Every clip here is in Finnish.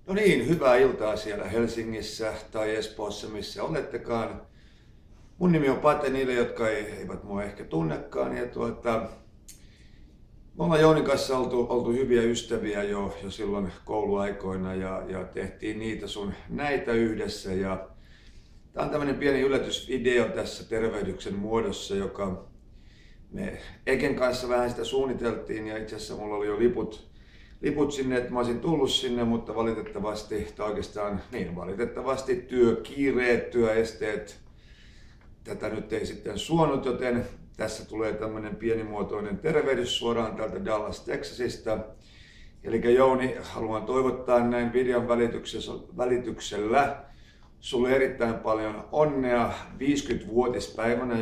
No niin, hyvää iltaa siellä Helsingissä tai Espoossa, missä olettekaan. Mun nimi on Pate niille, jotka eivät mua ehkä tunnekaan. Me ollaan Jounin kanssa oltu hyviä ystäviä jo silloin kouluaikoina ja tehtiin niitä sun näitä yhdessä. Ja tää on tämmönen pieni yllätysvideo tässä tervehdyksen muodossa, joka me Eken kanssa vähän sitä suunniteltiin ja itse asiassa mulla oli jo liput sinne, että mä olisin tullut sinne, mutta valitettavasti, tai oikeastaan niin valitettavasti työkiireet, työesteet tätä nyt ei sitten suonut, joten tässä tulee tämmönen pienimuotoinen tervehdys suoraan täältä Dallas, Texasista. Eli Jouni, haluan toivottaa näin videon välityksellä sulle erittäin paljon onnea 50-vuotispäivänä,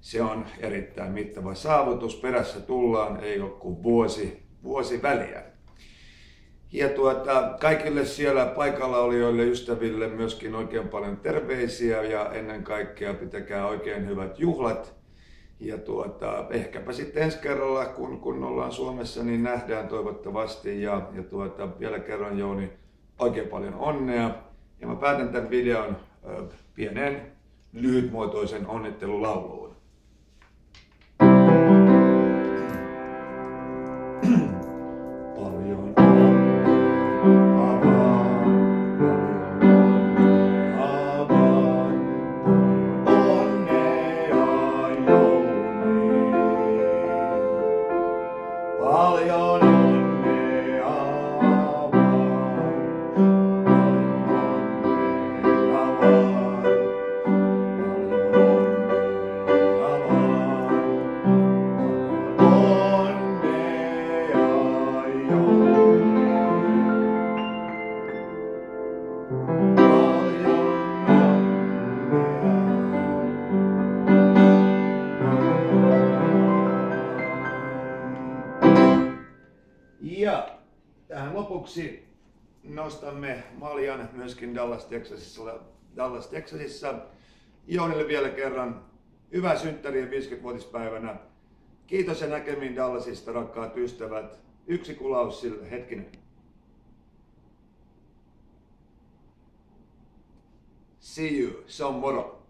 se on erittäin mittava saavutus. Perässä tullaan, ei ole kuin vuosi väliä. Ja kaikille siellä paikalla olijoille, ystäville myöskin oikein paljon terveisiä ja ennen kaikkea pitäkää oikein hyvät juhlat. Ja ehkäpä sitten ensi kerralla, kun ollaan Suomessa, niin nähdään toivottavasti. Vielä kerran Jouni, oikein paljon onnea. Ja mä päätän tämän videon pienen lyhytmuotoisen onnittelulauluun. Ja tähän lopuksi nostamme maljan myöskin Dallas, Texasissa. Jounille vielä kerran hyvää synttärien 50-vuotispäivänä. Kiitos ja näkemiin Dallasista, rakkaat ystävät. Yksi kulaus sille, hetkinen. See you, se on moro.